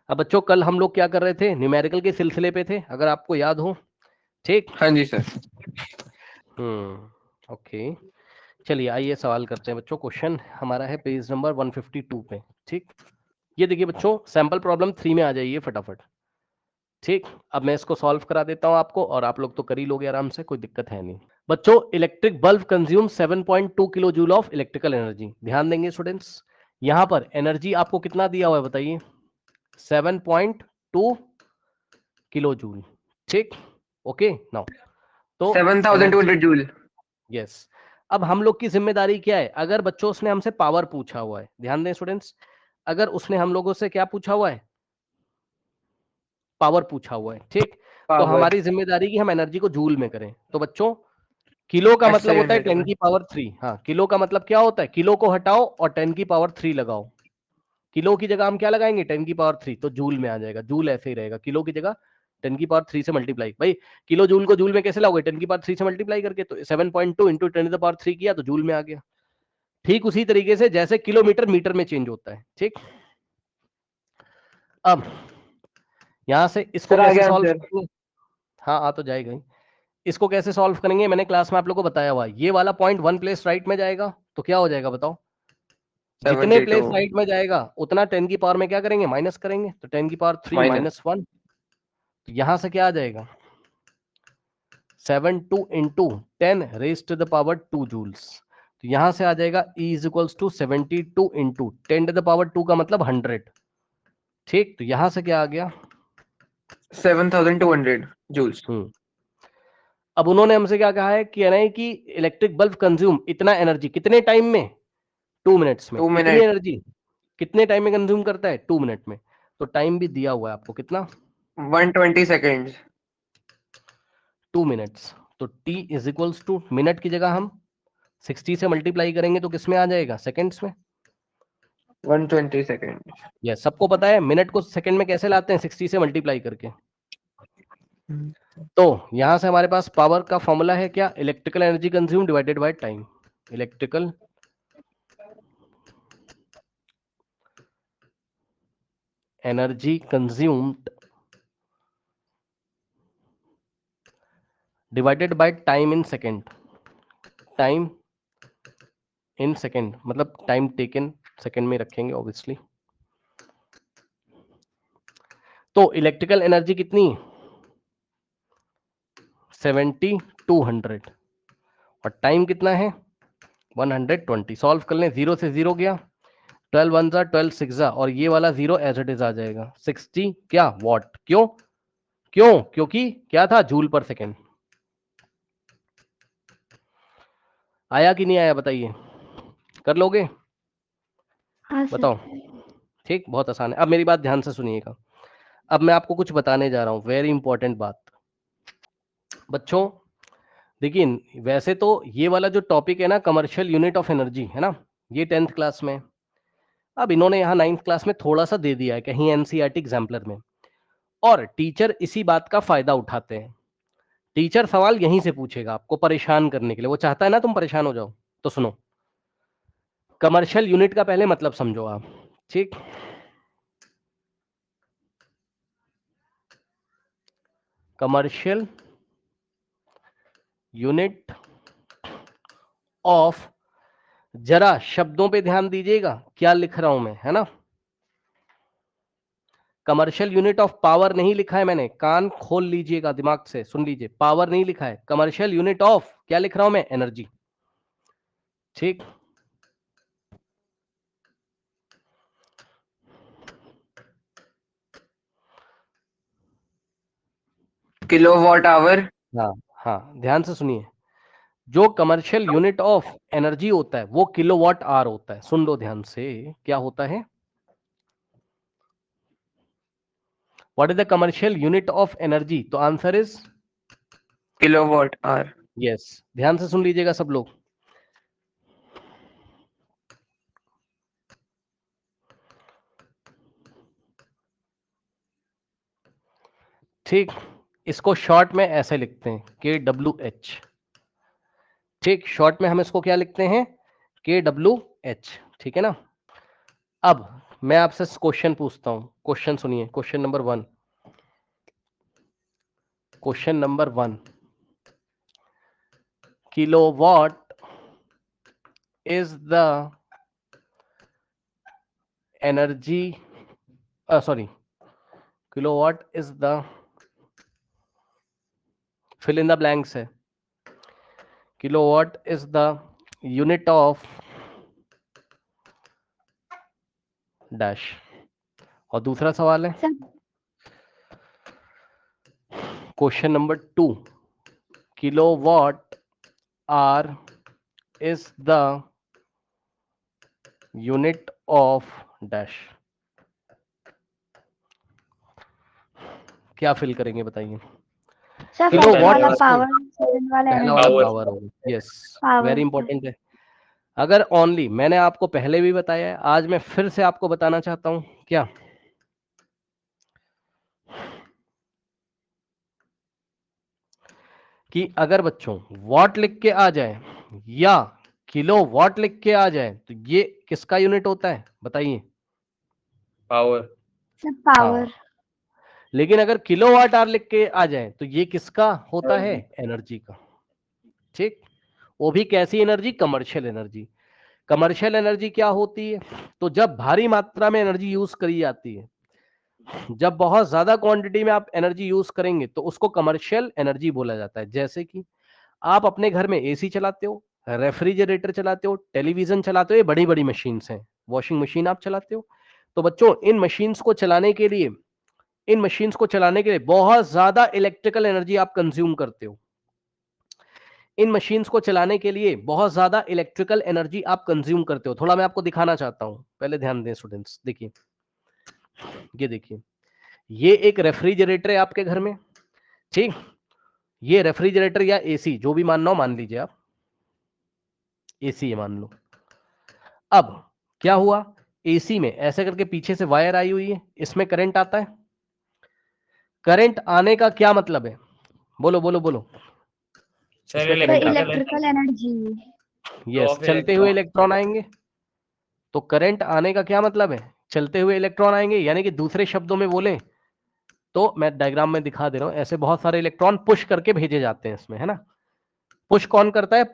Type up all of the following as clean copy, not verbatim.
अब बच्चों कल हम लोग क्या कर रहे थे, न्यूमेरिकल के सिलसिले पे थे, अगर आपको याद हो। ठीक, हाँ जी सर। ओके, चलिए आइए सवाल करते हैं बच्चों। क्वेश्चन हमारा है पेज नंबर 152 पे। ठीक, ये देखिए बच्चों, सैंपल प्रॉब्लम 3 में आ जाइए फटाफट। ठीक, अब मैं इसको सॉल्व करा देता हूं आपको, और आप लोग तो कर ही लोगे आराम से, कोई दिक्कत है नहीं। बच्चों, electric bulb consume 7.2 kilo joule of electrical energy. ध्यान देंगे स्टूडेंट्स, यहां पर एनर्जी आपको कितना दिया हुआ है बताइए, 7.2 किलो जूल। ठीक, ओके नाउ, तो 7200 जूल। यस, अब हम लोग की जिम्मेदारी क्या है, अगर बच्चों उसने हमसे पावर पूछा हुआ है, ध्यान दें स्टूडेंट्स, अगर उसने हम लोगों से क्या पूछा हुआ है, पावर पूछा हुआ है, ठीक, तो पावर। हमारी जिम्मेदारी की हम एनर्जी को जूल में करें। तो बच्चों, किलो का अच्छा मतलब होता है यूनिट 10 में। की पावर 3। हाँ, किलो का मतलब क्या होता है, किलो को हटाओ और 10 की पावर 3 लगाओ। किलो की जगह हम क्या लगाएंगे, 10 की पावर 3, तो जूल में आ जाएगा। जूल ऐसे ही रहेगा, किलो की जगह 10 की पावर 3 से मल्टीप्लाई। भाई किलो जूल को जूल में कैसे लाओगे, 10 की पावर 3 से मल्टीप्लाई करके, तो 7.2 इंटू 10 की पावर 3 किया तो जूल में आ गया। ठीक उसी तरीके से जैसे किलोमीटर मीटर में चेंज होता है। ठीक, अब यहां से इसको सर आ कैसे गया सॉल्व आंसर। करेंगे। हाँ आ तो जाएगा ही। इसको कैसे सॉल्व करेंगे, मैंने क्लास में आप लोगों को बताया हुआ है, ये वाला पॉइंट 1 प्लेस राइट में जाएगा तो क्या हो जाएगा बताओ, जितने 72 प्लेस राइट में जाएगा उतना 10 की पावर में क्या करेंगे, माइनस करेंगे, तो 10 की पावर 3 माइनस। माइनस 1, तो यहां से क्या आ जाएगा, 7 2 into 10 raise to the power 2 joules. तो यहां से आ जाएगा E is equals to 72 into 10 to the power 2 का मतलब 100। ठीक, तो यहां से क्या आ गया, 7200 जूल्स। अब उन्होंने हमसे क्या कहा है कि इलेक्ट्रिक बल्ब कंज्यूम इतना एनर्जी कितने टाइम में, 2 मिनट्स में। 2 इतनी मिनट। एनर्जी कितने टाइम में कंज्यूम करता है, 2 मिनट में। तो टाइम भी दिया हुआ है आपको कितना, 120 सेकेंड। 2 मिनट्स। तो t is equals to, minute की जगह हम 60 से मल्टीप्लाई करेंगे तो किस में आ जाएगा, सेकेंड्स में। 120 सेकेंड। यस, सबको पता है मिनट को सेकंड में कैसे लाते हैं, 60 से मल्टीप्लाई करके। तो यहां से हमारे पास पावर का फॉर्मूला है क्या, electrical energy consume divided by time. Electrical energy consumed divided by time in second. Time in second मतलब टाइम टेकन सेकेंड में रखेंगे ऑब्वियसली। तो इलेक्ट्रिकल एनर्जी कितनी, 7200, और टाइम कितना है 120। सॉल्व कर लें, 0 से 0 गया, 12 वन जा 12 सिक्स जा, और ये वाला 0 एज इट इज आ जाएगा, 60 क्या वॉट। क्यों क्यों, क्योंकि क्या था, जूल पर सेकेंड। आया कि नहीं आया बताइए, कर लोगे, हाँ सर। बताओ। ठीक, बहुत आसान है। अब मेरी बात ध्यान से सुनिएगा, अब मैं आपको कुछ बताने जा रहा हूं, वेरी इंपॉर्टेंट बात। बच्चों देखिए, वैसे तो ये वाला जो टॉपिक है ना, कमर्शियल यूनिट ऑफ एनर्जी है ना, ये 10th क्लास में। अब इन्होंने यहाँ 9th क्लास में थोड़ा सा दे दिया है कहीं एनसीईआरटी एग्जाम्पलर में, और टीचर इसी बात का फायदा उठाते हैं। टीचर सवाल यहीं से पूछेगा आपको परेशान करने के लिए, वो चाहता है ना तुम परेशान हो जाओ। तो सुनो, कमर्शियल यूनिट का पहले मतलब समझो आप। ठीक, कमर्शियल यूनिट ऑफ, जरा शब्दों पे ध्यान दीजिएगा क्या लिख रहा हूं मैं, है ना। कमर्शियल यूनिट ऑफ पावर नहीं लिखा है मैंने, कान खोल लीजिएगा, दिमाग से सुन लीजिए, पावर नहीं लिखा है, कमर्शियल यूनिट ऑफ क्या लिख रहा हूं मैं, एनर्जी। ठीक, किलोवाट आवर। हाँ हाँ, ध्यान से सुनिए, जो कमर्शियल यूनिट ऑफ एनर्जी होता है वो किलोवाट आवर होता है। सुन लो ध्यान से, क्या होता है, what is the commercial unit of energy, तो answer is, kilowatt hour. Yes, ध्यान से सुन लीजिएगा सब लोग। ठीक, इसको शॉर्ट में ऐसे लिखते हैं KWH। ठीक, शॉर्ट में हम इसको क्या लिखते हैं, KWH। ठीक है ना। अब मैं आपसे क्वेश्चन पूछता हूं, क्वेश्चन सुनिए, question number 1, question number 1, kilowatt is the energy, sorry, kilowatt is the, fill in the blanks है, kilowatt is the unit of dash। और दूसरा सवाल है sir question number 2, kilowatt hour is the unit of dash। क्या fill करेंगे बताइए? Sir kilo first what वाला किसको, पावर, सेकंड वाला पहला वाला एनर्जी। पावर होगा, यस Power, वेरी इंपॉर्टेंट है। अगर ओनली, मैंने आपको पहले भी बताया है, आज मैं फिर से आपको बताना चाहता हूं, क्या कि अगर बच्चों वॉट लिख के आ जाए या किलो वॉट लिख के आ जाए तो ये किसका यूनिट होता है बताइए? पावर। Sir power. लेकिन अगर किलोवाट आवर लिख के आ जाए तो ये किसका होता है? एनर्जी का। ठीक, वो भी कैसी energy? Commercial energy. Commercial energy क्या होती है? तो जब भारी मात्रा में एनर्जी यूज करी जाती है, जब बहुत ज्यादा क्वांटिटी में आप एनर्जी यूज करेंगे तो उसको कमर्शियल एनर्जी बोला जाता है। जैसे कि आप अपने घर में एसी चलाते हो, रेफ्रिजरेटर चलाते हो, टेलीविजन चलाते हो, ये बड़ी बड़ी मशीन्स हैं, वॉशिंग मशीन आप चलाते हो। तो बच्चों इन मशीन्स को चलाने के लिए, इन मशीन्स को चलाने के लिए बहुत ज्यादा इलेक्ट्रिकल एनर्जी आप कंज्यूम करते हो। इन मशीन्स को चलाने के लिए बहुत ज्यादा इलेक्ट्रिकल एनर्जी आप कंज्यूम करते हो। थोड़ा मैं आपको दिखाना चाहता हूं, पहले ध्यान दें स्टूडेंट्स। देखिए, ये देखिए, ये एक रेफ्रिजरेटर है आपके घर में, ठीक, ये रेफ्रिजरेटर या एसी जो भी मानना हो मान लीजिए आप, एसी है मान लो। अब क्या हुआ, एसी में ऐसे करके पीछे से वायर आई हुई है, इसमें करंट आता है। करंट आने का क्या मतलब है? बोलो बोलो बोलो। सर इसमें सर करंट आता है, इलेक्ट्रिकल एनर्जी। यस, चलते हुए इलेक्ट्रॉन आएंगे। तो करंट आने का क्या मतलब है? चलते हुए इलेक्ट्रॉन आएंगे, यानी कि दूसरे शब्दों में बोले तो मैं डायग्राम में दिखा दे रहा हूं, ऐसे बहुत सारे इलेक्ट्रॉन पुश करके भेजे जाते हैं इसमें, है ना। पुश कौन करता है?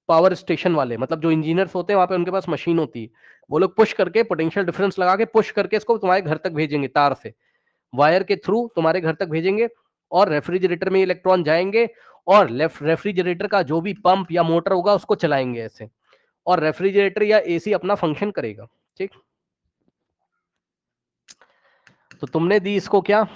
पावर स्टेशन वाले, मतलब जो इंजीनियर्स होते हैं वहां पे, उनके पास मशीन होती है, वो लोग पुश करके पोटेंशियल डिफरेंस लगा के पुश करके इसको तुम्हारे घर तक भेजेंगे, तार से, वायर के थ्रू तुम्हारे घर तक भेजेंगे, और रेफ्रिजरेटर में इलेक्ट्रॉन जाएंगे और रेफ्रिजरेटर का जो भी पंप या मोटर होगा उसको चलाएंगे ऐसे, और रेफ्रिजरेटर या एसी अपना फंक्शन करेगा। ठीक, तो तुमने दी इसको क्या?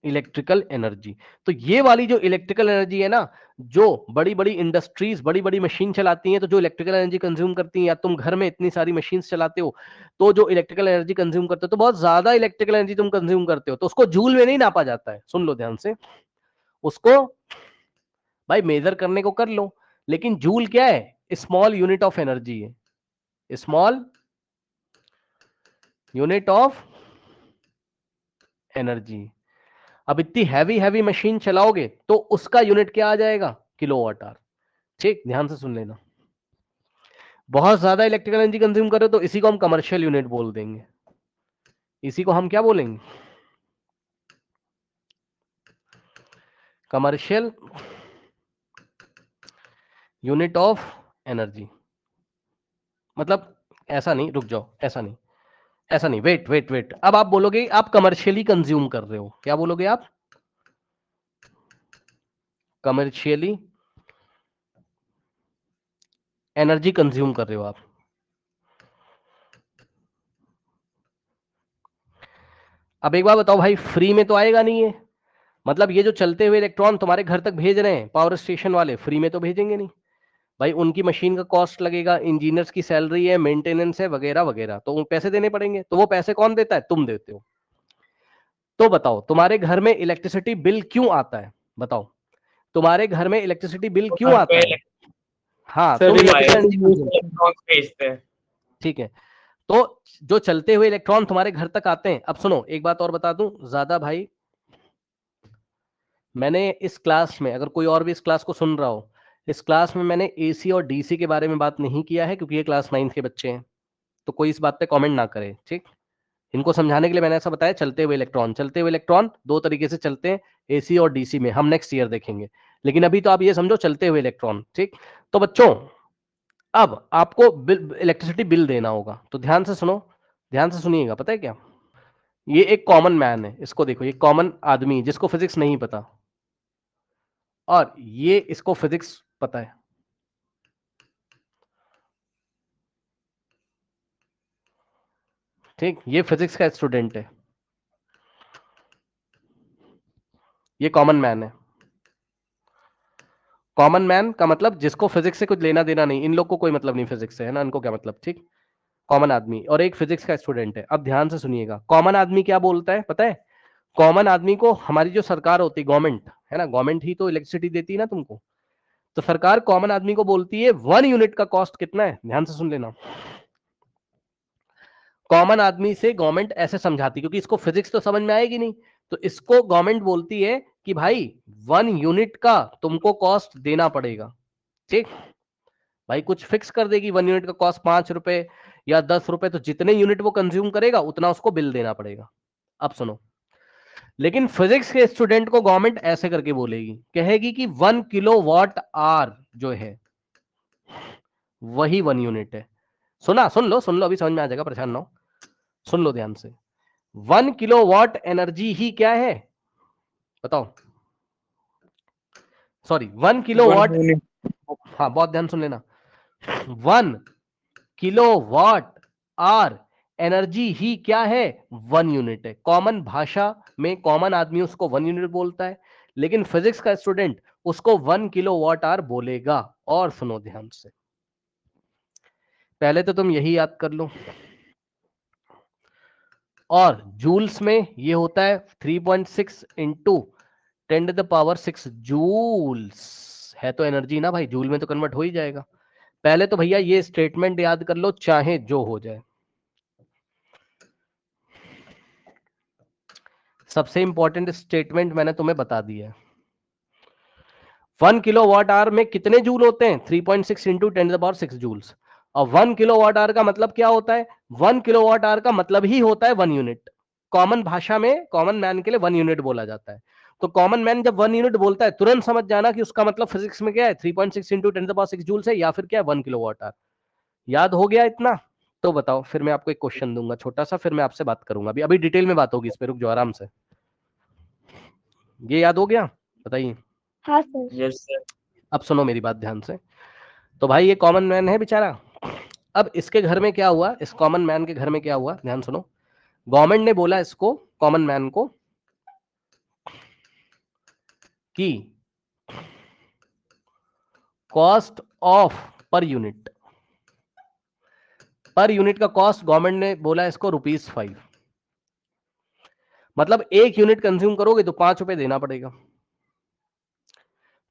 Electrical energy. तो ये वाली जो इलेक्ट्रिकल एनर्जी है ना, जो बड़ी बड़ी इंडस्ट्रीज बड़ी बड़ी मशीन चलाती हैं तो जो इलेक्ट्रिकल एनर्जी कंज्यूम करती हैं, या तुम घर में इतनी सारी मशीन चलाते हो तो जो इलेक्ट्रिकल एनर्जी कंज्यूम करते हो, तो बहुत ज्यादा इलेक्ट्रिकल एनर्जी तुम कंज्यूम करते हो, तो उसको जूल में नहीं नापा जाता है। सुन लो ध्यान से, उसको भाई मेजर करने को कर लो, लेकिन जूल क्या है? स्मॉल यूनिट ऑफ एनर्जी है, स्मॉल यूनिट ऑफ एनर्जी। अब इतनी हैवी हैवी मशीन चलाओगे तो उसका यूनिट क्या आ जाएगा? Kilowatt hour. ठीक, ध्यान से सुन लेना। बहुत ज्यादा इलेक्ट्रिकल एनर्जी कंज्यूम करो तो इसी को हम कमर्शियल यूनिट बोल देंगे, इसी को हम क्या बोलेंगे? Commercial unit of energy. मतलब ऐसा नहीं, रुक जाओ, ऐसा नहीं, ऐसा नहीं, वेट वेट वेट, अब आप बोलोगे आप कमर्शियली कंज्यूम कर रहे हो, क्या बोलोगे आप? कमर्शियली एनर्जी कंज्यूम कर रहे हो आप। अब एक बार बताओ भाई, फ्री में तो आएगा नहीं है, मतलब ये जो चलते हुए इलेक्ट्रॉन तुम्हारे घर तक भेज रहे हैं पावर स्टेशन वाले, फ्री में तो भेजेंगे नहीं भाई, उनकी मशीन का कॉस्ट लगेगा, इंजीनियर्स की सैलरी है, मेंटेनेंस है, वगैरह वगैरह, तो पैसे देने पड़ेंगे। तो वो पैसे कौन देता है? तुम देते हो। तो बताओ तुम्हारे घर में इलेक्ट्रिसिटी बिल क्यों आता है? बताओ तुम्हारे घर में इलेक्ट्रिसिटी बिल क्यों आता है? हाँ, तुम इलेक्ट्रिकल एनर्जी कंज्यूम, भेजते हैं। ठीक है। तो जो चलते हुए इलेक्ट्रॉन तुम्हारे घर तक आते हैं, अब सुनो एक बात और बता दूं ज्यादा भाई, मैंने इस क्लास में, अगर कोई और भी इस क्लास को सुन रहा हो, इस क्लास में मैंने एसी और डीसी के बारे में बात नहीं किया है, क्योंकि ये क्लास 9 के बच्चे हैं, तो कोई इस बात पे कमेंट ना करे, ठीक। इनको समझाने के लिए मैंने ऐसा बताया, चलते हुए इलेक्ट्रॉन दो तरीके से चलते हैं, एसी और डीसी में, हम नेक्स्ट ईयर देखेंगे, लेकिन अभी तो आप ये समझो चलते हुए इलेक्ट्रॉन। ठीक, तो बच्चों अब आपको इलेक्ट्रिसिटी बिल देना होगा, तो ध्यान से सुनो, ध्यान से सुनिएगा। पता है क्या, ये एक कॉमन मैन है, इसको देखो, ये कॉमन आदमी जिसको फिजिक्स नहीं पता, और ये इसको फिजिक्स पता है। ठीक, ये फिजिक्स का स्टूडेंट है, ये कॉमन मैन है। कॉमन मैन का मतलब जिसको फिजिक्स से कुछ लेना देना नहीं, इन लोग को कोई मतलब नहीं फिजिक्स से, है ना, इनको क्या मतलब। ठीक, कॉमन आदमी, और एक फिजिक्स का स्टूडेंट है। अब ध्यान से सुनिएगा, कॉमन आदमी क्या बोलता है पता है, कॉमन आदमी को हमारी जो सरकार होती है, गवर्नमेंट है ना, गवर्नमेंट ही तो इलेक्ट्रिसिटी देती है ना तुमको, तो सरकार कॉमन आदमी को बोलती है 1 यूनिट का कॉस्ट कितना है। ध्यान से सुन लेना, कॉमन आदमी से गवर्नमेंट ऐसे समझाती, क्योंकि इसको फिजिक्स तो समझ में आएगी नहीं, तो इसको गवर्नमेंट बोलती है कि भाई 1 यूनिट का तुमको कॉस्ट देना पड़ेगा। ठीक, भाई कुछ फिक्स कर देगी, 1 यूनिट का कॉस्ट 5 रुपए या 10 रुपए, तो जितने यूनिट वो कंज्यूम करेगा उतना उसको बिल देना पड़ेगा। अब सुनो, लेकिन फिजिक्स के स्टूडेंट को गवर्नमेंट ऐसे करके बोलेगी, कहेगी कि 1 किलोवाट आवर जो है वही 1 यूनिट है। सुन लो, अभी समझ में आ जाएगा, परेशान ना हो, सुन लो ध्यान से। 1 किलोवाट एनर्जी ही क्या है बताओ, सॉरी 1 किलोवाट, हाँ बहुत ध्यान सुन लेना, 1 किलोवाट आवर एनर्जी ही क्या है, 1 यूनिट है। कॉमन भाषा में कॉमन आदमी उसको 1 यूनिट बोलता है, लेकिन फिजिक्स का स्टूडेंट उसको 1 किलोवाट आवर बोलेगा। और सुनो ध्यान से, पहले तो तुम यही याद कर लो, और जूल्स में ये होता है 3.6 इंटू 10⁻⁶ जूल्स, है तो एनर्जी ना भाई, जूल में तो कन्वर्ट हो ही जाएगा। पहले तो भैया ये स्टेटमेंट याद कर लो, चाहे जो हो जाए। सबसे इंपॉर्टेंट स्टेटमेंट मैंने तुम्हें बता दिया है। 1 किलोवाट आवर में कितने जूल होते हैं, 3.6 इंटू 10⁻⁶ जूल्स। और 1 किलोवाट आवर का मतलब क्या होता है, 1 किलोवाट आवर का मतलब ही होता है 1 यूनिट। कॉमन भाषा में कॉमन मैन के लिए 1 यूनिट बोला जाता है। तो कॉमन मैन जब 1 यूनिट बोलता है, तुरंत समझ जाना कि उसका मतलब फिजिक्स में क्या है, 3.6 इंटू 10⁻⁶ जूल्स है, या फिर क्या है, 1 किलोवाट आवर। याद हो गया इतना? तो बताओ, फिर मैं आपको एक क्वेश्चन दूंगा छोटा सा, फिर मैं आपसे बात करूंगा। अभी डिटेल में बात होगी इस पे, रुक जाओ आराम से। ये याद हो गया, बताइए। हाँ सर। Yes sir. अब सुनो मेरी बात ध्यान से। तो भाई ये कॉमन मैन है बेचारा, अब इसके घर में क्या हुआ, इस कॉमन मैन के घर में क्या हुआ, ध्यान सुनो। गवर्नमेंट ने बोला इसको, कॉमन मैन को, कि कॉस्ट ऑफ पर यूनिट का कॉस्ट गवर्नमेंट ने बोला इसको ₹5। मतलब 1 यूनिट कंज्यूम करोगे तो 5 रुपए देना पड़ेगा।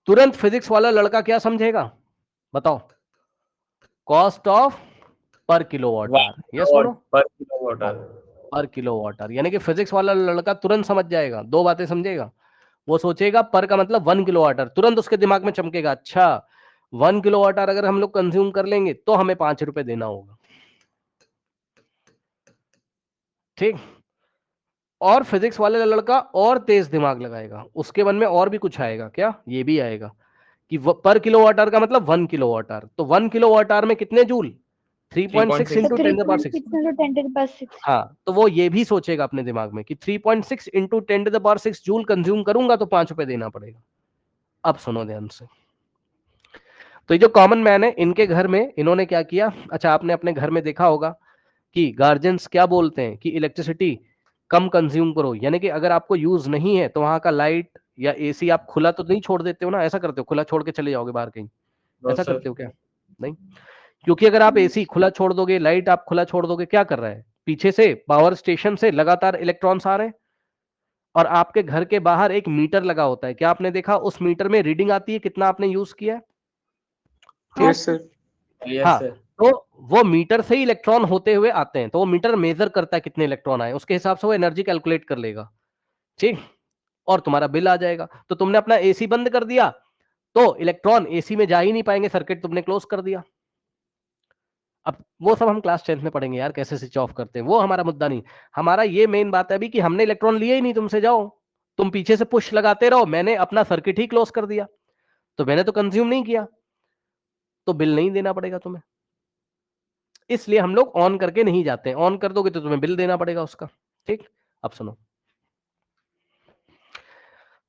तुरंत फिजिक्स वाला लड़का क्या समझेगा बताओ, कॉस्ट ऑफ पर किलोवाट आवर। यस बोलो, पर किलोवाट आवर। पर किलोवाट आवर, यानी कि फिजिक्स वाला लड़का तुरंत समझ जाएगा, दो बातें समझेगा। वो सोचेगा पर का मतलब 1 किलोवाट आवर, तुरंत उसके दिमाग में चमकेगा, अच्छा 1 किलोवाट आवर अगर हम लोग कंज्यूम कर लेंगे तो हमें 5 रुपए देना होगा। ठीक, और फिजिक्स वाले लड़का और तेज दिमाग लगाएगा, उसके मन में और भी कुछ आएगा, क्या ये भी आएगा कि पर किलोवाट आवर का मतलब 1 किलोवाट आवर, तो 1 किलोवाट आवर में कितने जूल, 3.6 इंटू 10⁻⁶। 3.6 हाँ, तो वो ये भी सोचेगा अपने दिमाग में कि 3.6 इंटू 10⁻⁶ जूल कंज्यूम करूंगा तो 5 रुपए देना पड़ेगा। अब सुनो ध्यान से, तो ये जो कॉमन मैन है, इनके घर में इन्होंने क्या किया, अच्छा आपने अपने घर में देखा होगा कि गार्जियंस क्या बोलते हैं कि इलेक्ट्रिसिटी कम कंज्यूम करो, यानी कि अगर आपको यूज नहीं है तो वहां का लाइट या एसी आप खुला तो नहीं छोड़ देते हो ना, ऐसा करते हो, खुला छोड़ के चले जाओगे बाहर कहीं, ऐसा करते हो क्या? नहीं, क्योंकि अगर आप एसी खुला छोड़ दोगे, लाइट आप खुला छोड़ दोगे, क्या कर रहा है, पीछे से पावर स्टेशन से लगातार इलेक्ट्रॉन्स आ रहे हैं, और आपके घर के बाहर एक मीटर लगा होता है, क्या आपने देखा उस मीटर में रीडिंग आती है कितना आपने यूज किया है? Yes sir. हाँ, तो वो मीटर से ही इलेक्ट्रॉन होते हुए आते हैं, तो वो मीटर मेजर करता है कितने इलेक्ट्रॉन आए, उसके हिसाब से वो एनर्जी कैलकुलेट कर लेगा। ठीक, और तुम्हारा बिल आ जाएगा। तो तुमने अपना एसी बंद कर दिया तो इलेक्ट्रॉन एसी में जा ही नहीं पाएंगे, सर्किट तुमने क्लोज कर दिया। अब वो सब हम क्लास 10th में पढ़ेंगे यार, कैसे स्विच ऑफ करते हैं, वो हमारा मुद्दा नहीं। हमारा ये मेन बात है अभी कि हमने इलेक्ट्रॉन लिए ही नहीं तुमसे, जाओ तुम पीछे से पुश लगाते रहो, मैंने अपना सर्किट ही क्लोज कर दिया, तो मैंने तो कंज्यूम नहीं किया, तो बिल नहीं देना पड़ेगा तुम्हें। इसलिए हम लोग ऑन करके नहीं जाते हैं, ऑन कर दोगे तो तुम्हें बिल देना पड़ेगा उसका। ठीक, अब सुनो,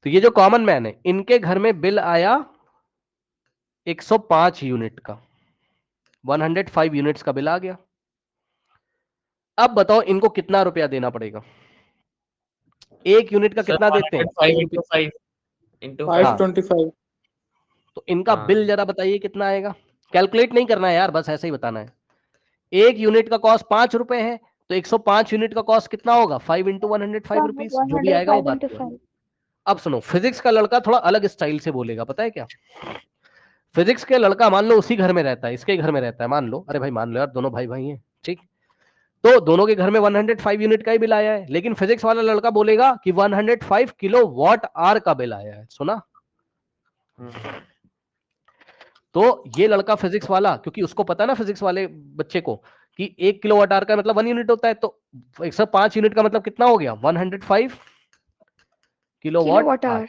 तो ये जो कॉमन मैन है, इनके घर में बिल आया 105 यूनिट का, 105 यूनिट्स का बिल आ गया। अब बताओ इनको कितना रुपया देना पड़ेगा? एक यूनिट का कितना देते हैं? 5 into 5 into 525 तो इनका हाँ। बिल जरा बताइए कितना आएगा? कैलकुलेट नहीं करना है यार, बस ऐसे ही बताना है। एक यूनिट का कॉस्ट 5 रुपए है, तो 105 यूनिट का कॉस्ट कितना होगा? 5 into 105 रुपीज, जो भी आएगा वो बात करो। अब सुनो, फिजिक्स का लड़का थोड़ा अलग स्टाइल से बोलेगा, पता है क्या? फिजिक्स के लड़का मान लो उसी घर में रहता है, इसके घर में रहता है, मान लो, अरे भाई मान लो यार, दोनों भाई भाई हैं, ठीक, तो दोनों के घर में 105 यूनिट का ही बिल आया है, लेकिन फिजिक्स वाला लड़का बोलेगा कि 105 किलो वॉट आवर का बिल आया है। सुना? तो ये लड़का फिजिक्स वाला, क्योंकि उसको पता है ना फिजिक्स वाले बच्चे को कि 1 किलो वाट आवर का मतलब 1 यूनिट होता है, तो 105 यूनिट का मतलब कितना हो गया? 105 किलो वॉट आवर।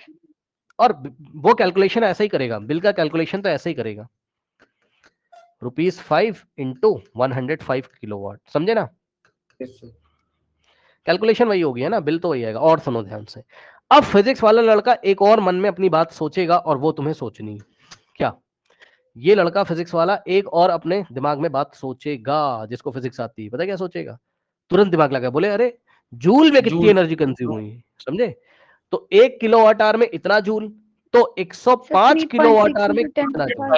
और वो कैलकुलेशन ऐसा ही करेगा, बिल का कैलकुलेशन तो ऐसे ही करेगा, ₹5 into 105 किलो वाट, समझे ना? कैलकुलेशन वही होगी है ना, बिल तो वही आएगा। और सुनो ध्यान से, अब फिजिक्स वाला लड़का एक और मन में अपनी बात सोचेगा, और वो तुम्हें सोचनी है। क्या? ये लड़का फिजिक्स वाला एक और अपने दिमाग में बात सोचेगा, जिसको फिजिक्स आती है, पता है क्या सोचेगा? तुरंत दिमाग लगा, बोले अरे जूल में कितनी एनर्जी कंज्यूम हुई, समझे? तो 1 किलो वाट आवर में इतना जूल, तो 105 किलो वाट आवर में कितना जूल?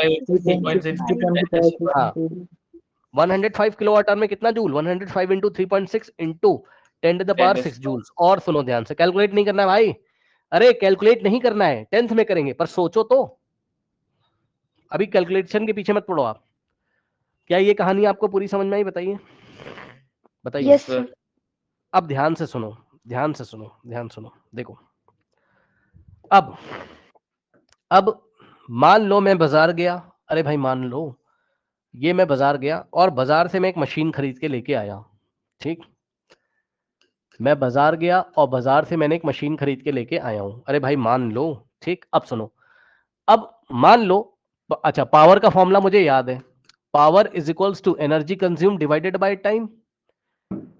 105 किलो वाट आवर में कितना joule? 105 into 3.6 into 10 to the power 6 joules. और सुनो ध्यान से, कैलकुलेट नहीं करना है भाई, अरे कैलकुलेट नहीं करना है, 10th में करेंगे, पर सोचो तो, अभी कैलकुलेशन के पीछे मत पड़ो आप। क्या ये कहानी आपको पूरी समझ में आई? बताइए बताइए। Yes sir. अब ध्यान से सुनो, ध्यान से सुनो, ध्यान सुनो, देखो, अब मान लो मैं बाजार गया, अरे भाई मान लो ये मैं बाजार गया और बाजार से मैं एक मशीन खरीद के लेके आया, ठीक, मैं बाजार गया और बाजार से मैंने एक मशीन खरीद के लेके आया हूं, अरे भाई मान लो, ठीक। अब सुनो, अब मान लो, अच्छा, पावर का फॉर्मूला मुझे याद है, power is equals to energy consume divided by time,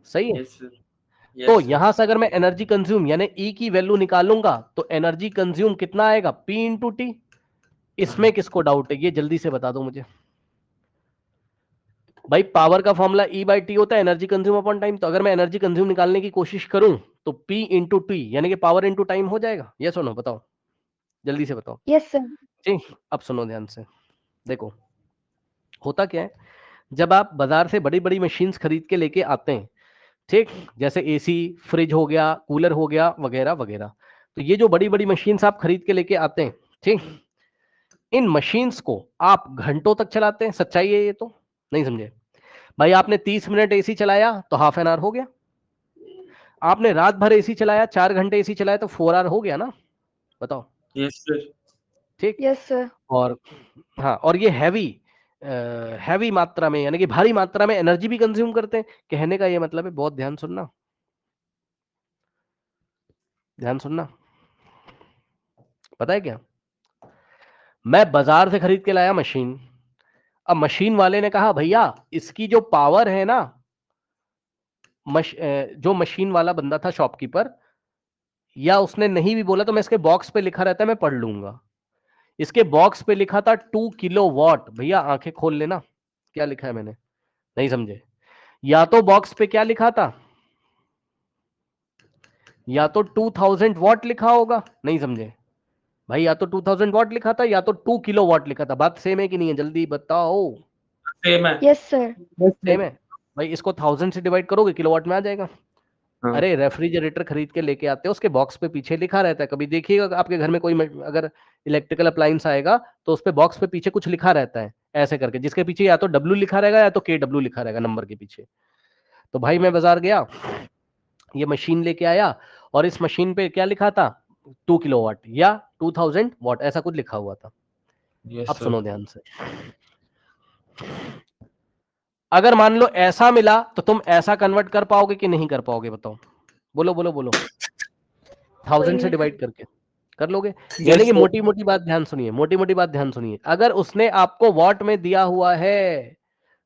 सही है? तो यहां से अगर मैं एनर्जी कंज्यूम यानी ई की वैल्यू निकालूंगा तो एनर्जी कंज्यूम कितना आएगा? P into T. इसमें किसको डाउट है? ये जल्दी से बता दो मुझे भाई। पावर का फॉर्मूला E बाई टी होता है, एनर्जी कंज्यूम अपॉन टाइम। तो अगर मैं एनर्जी कंज्यूम निकालने की कोशिश करूं तो P इंटू टी यानी कि पावर इंटू टाइम हो जाएगा। ये सुनो, बताओ, जल्दी से बताओ। Yes sir. ठीक, अब सुनो ध्यान से, देखो होता क्या है, जब आप बाजार से बड़ी बड़ी मशीन्स खरीद के लेके आते हैं, ठीक, जैसे एसी, फ्रिज हो गया, कूलर हो गया, वगैरह वगैरह, तो ये जो बड़ी बड़ी मशीन्स आप खरीद के लेके आते हैं, ठीक, इन मशीन्स को आप घंटों तक चलाते हैं, सच्चाई है ये? तो नहीं समझे भाई? आपने 30 मिनट एसी चलाया तो हाफ एन आवर हो गया, आपने रात भर एसी चलाया, 4 घंटे एसी चलाया तो 4 आवर हो गया ना, बताओ? Yes sir. ठीक, यस सर। और हाँ, और ये हैवी मात्रा में यानी कि भारी मात्रा में एनर्जी भी कंज्यूम करते हैं। कहने का ये मतलब है, बहुत ध्यान सुनना, ध्यान सुनना, पता है क्या, मैं बाजार से खरीद के लाया मशीन, अब मशीन वाले ने कहा भैया इसकी जो पावर है ना, जो मशीन वाला बंदा था, शॉपकीपर, या उसने नहीं भी बोला तो मैं इसके बॉक्स पे लिखा रहता है, मैं पढ़ लूंगा, इसके बॉक्स पे लिखा था 2 किलो वॉट। भैया आंखें खोल लेना, क्या लिखा है मैंने? नहीं समझे? या तो बॉक्स पे क्या लिखा था, या तो 2000 वॉट लिखा होगा, नहीं समझे भाई? या तो 2000 वॉट लिखा था या तो 2 किलो वॉट लिखा था। बात सेम है कि नहीं है? जल्दी बताओ। सेम है। Yes sir. सेम है भाई, इसको 1000 से डिवाइड करोगे किलोवाट में आ जाएगा। हाँ। अरे रेफ्रिजरेटर खरीद के लेके आते हो, उसके बॉक्स पे पीछे लिखा रहता है, कभी देखिएगा आपके घर में कोई अगर इलेक्ट्रिकल अप्लायंस आएगा तो उस पे बॉक्स पे पीछे कुछ लिखा रहता है ऐसे करके, जिसके पीछे या तो डब्ल्यू लिखा रहेगा या तो KW लिखा रहेगा नंबर के पीछे। तो भाई मैं बाजार गया, ये मशीन लेके आया और इस मशीन पे क्या लिखा था? 2 किलोवाट या 2000 वॉट, ऐसा कुछ लिखा हुआ था। यस अब सर। सुनो ध्यान से, अगर मान लो ऐसा मिला तो तुम ऐसा कन्वर्ट कर पाओगे कि नहीं कर पाओगे? बताओ, बोलो बोलो बोलो। 1000 से डिवाइड करके कर लोगे? यानी कि sir. मोटी मोटी बात ध्यान सुनिए, मोटी मोटी बात ध्यान सुनिए। अगर उसने आपको वॉट में दिया हुआ है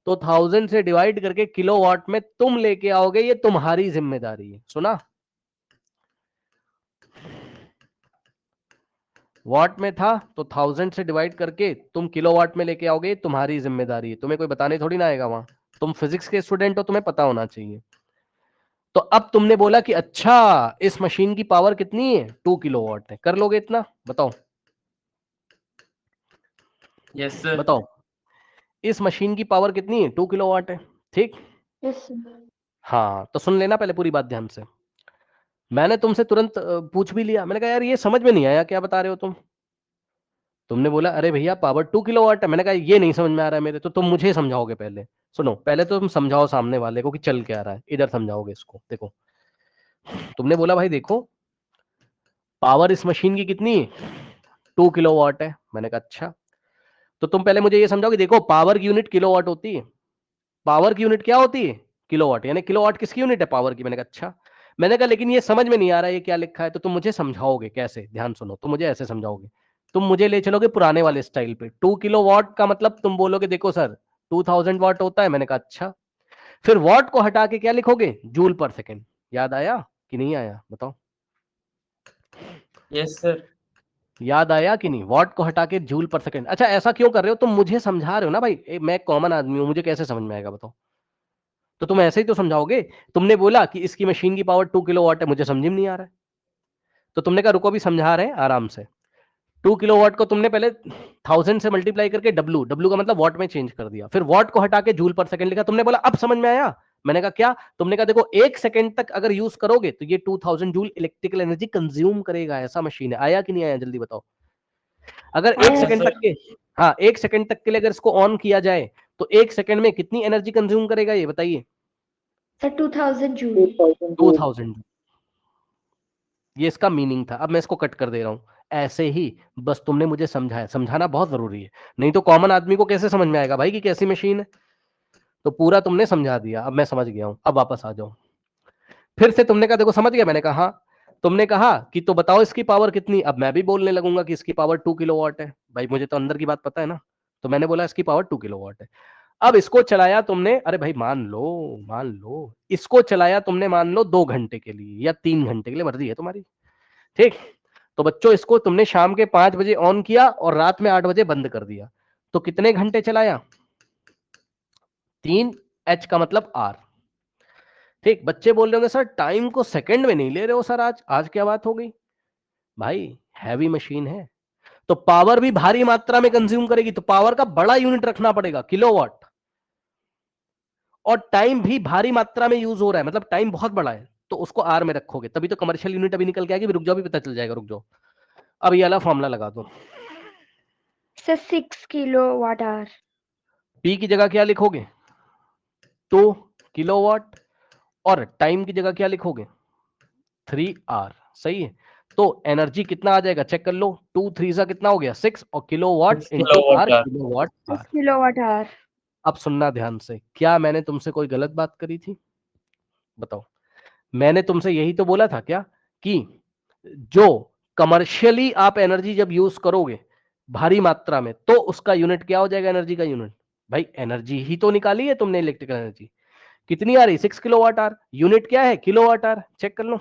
तो 1000 से डिवाइड करके किलो वॉट में तुम लेके आओगे, ये तुम्हारी जिम्मेदारी है। सुना? वॉट में था तो 1000 से डिवाइड करके तुम किलोवाट में लेके आओगे, तुम्हारी जिम्मेदारी है। तुम्हें कोई बताने थोड़ी ना आएगा वहां। तुम फिजिक्स के स्टूडेंट हो, तुम्हें पता होना चाहिए। तो अब तुमने बोला कि अच्छा इस मशीन की पावर कितनी है? 2 किलोवाट है। कर लोगे इतना? बताओ Yes, sir. बताओ, इस मशीन की पावर कितनी है? 2 किलोवाट है। ठीक, Yes, sir. हाँ तो सुन लेना पहले पूरी बात ध्यान से। मैंने तुमसे तुरंत पूछ भी लिया, मैंने कहा यार ये समझ में नहीं आया, क्या बता रहे हो तुम? तुमने बोला अरे भैया पावर 2 किलोवाट है। मैंने कहा ये नहीं समझ में आ रहा है मेरे, तो तुम मुझे समझाओगे पहले। सुनो, पहले तो तुम समझाओ सामने वाले को कि चल क्या रहा है, इधर समझाओगे इसको। देखो, तुमने बोला भाई देखो पावर इस मशीन की कितनी है? 2 किलोवाट है। मैंने कहा अच्छा, तो तुम पहले मुझे ये समझाओ कि देखो पावर की यूनिट किलोवाट होती है। पावर की यूनिट क्या होती है? किलोवाट। यानी किलोवाट किसकी यूनिट है? पावर की। मैंने कहा अच्छा। मैंने कहा लेकिन ये समझ में नहीं आ रहा है ये क्या लिखा है, तो तुम मुझे समझाओगे कैसे? ध्यान सुनो, तुम मुझे ऐसे समझाओगे। तुम मुझे ले चलोगे पुराने वाले स्टाइल पे। 2 किलोवाट का मतलब तुम बोलोगे देखो सर 2000 वाट होता है। मैंने कहा अच्छा, फिर वाट को हटा के क्या लिखोगे? जूल पर सेकेंड। याद आया कि नहीं आया? बताओ, Yes, sir. याद आया कि नहीं? वाट को हटा के जूल पर सेकेंड। अच्छा ऐसा क्यों कर रहे हो? तुम मुझे समझा रहे हो ना भाई, मैं कॉमन आदमी हूं, मुझे कैसे समझ में आएगा? बताओ, तो तुम ऐसे ही तो समझाओगे। तुमने बोला कि इसकी मशीन की पावर 2 किलोवाट है, मुझे समझ में नहीं आ रहा है, तो तुमने कहा रुको भी समझा रहे हैं आराम से। 2 किलोवाट को तुमने पहले 1000 से मल्टीप्लाई करके डब्ल्यू, डब्ल्यू का मतलब वाट में चेंज कर दिया, फिर वाट को हटा के जूल पर सेकंड लिखा। तुमने बोला अब समझ में आया? मैंने कहा क्या? तुमने कहा देखो 1 सेकंड तक अगर यूज करोगे तो ये 2000 जूल इलेक्ट्रिकल एनर्जी कंज्यूम करेगा, ऐसा मशीन है। आया कि नहीं आया? जल्दी बताओ। अगर एक आया, सेकंड sir. तक के, हाँ 1 सेकंड तक के लिए अगर इसको ऑन किया जाए तो 1 सेकंड में कितनी एनर्जी कंज्यूम करेगा ये बताइए? Sir, 2000 joule. 2000। ये इसका मीनिंग था। अब मैं इसको कट कर दे रहा हूं ऐसे ही, बस तुमने मुझे समझाया। समझाना बहुत जरूरी है, नहीं तो कॉमन आदमी को कैसे समझ में आएगा भाई कि कैसी मशीन है? तो पूरा तुमने समझा दिया, अब मैं समझ गया हूं। अब वापस आ जाओ। फिर से तुमने कहा देखो समझ गया। मैंने कहा हाँ। तुमने कहा कि तो बताओ इसकी पावर कितनी? अब मैं भी बोलने लगूंगा कि इसकी पावर 2 किलोवाट है। भाई मुझे तो अंदर की बात पता है ना, तो मैंने बोला इसकी पावर 2 किलोवाट है। अब इसको चलाया तुमने, अरे भाई मान लो इसको चलाया तुमने, मान लो 2 घंटे के लिए या 3 घंटे के लिए, मर्जी है तुम्हारी। ठीक, तो बच्चों इसको तुमने शाम के 5 बजे ऑन किया और रात में 8 बजे बंद कर दिया, तो कितने घंटे चलाया? 3, एच का मतलब आर। ठीक, बच्चे बोल रहे होंगे सर टाइम को सेकंड में नहीं ले रहे हो सर, आज आज क्या बात हो गई? भाई हैवी मशीन है तो पावर भी भारी मात्रा में कंज्यूम करेगी, तो पावर का बड़ा यूनिट रखना पड़ेगा, किलोवाट। और टाइम भी भारी मात्रा में यूज हो रहा है, मतलब टाइम बहुत बड़ा है, तो उसको आर में रखोगे, तभी तो कमर्शियल यूनिट अभी निकल के आएगी। रुक जाओ, भी पता चल जाएगा, रुक जाओ। अब ये वाला फॉर्मूला लगा दो। Sir, 6 kilowatt hour. पी की जगह क्या लिखोगे? 2 किलोवाट। और टाइम की जगह क्या लिखोगे? 3 आर। सही है, तो एनर्जी कितना आ जाएगा चेक कर लो। 2 3 सा कितना हो गया? 6, और kilowatt 6 into hour, kilowatt hour. Kilowatt 6 hour. kilowatt hour. अब सुनना ध्यान से, क्या मैंने तुमसे कोई गलत बात करी थी? बताओ, मैंने तुमसे यही तो बोला था क्या कि जो कमर्शियली आप एनर्जी जब यूज करोगे भारी मात्रा में, तो उसका यूनिट क्या हो जाएगा? एनर्जी का यूनिट। भाई एनर्जी ही तो निकाली है तुमने, इलेक्ट्रिकल एनर्जी कितनी आ रही? 6 किलोवाट आर। यूनिट क्या है? Kilowatt hour. चेक कर लो,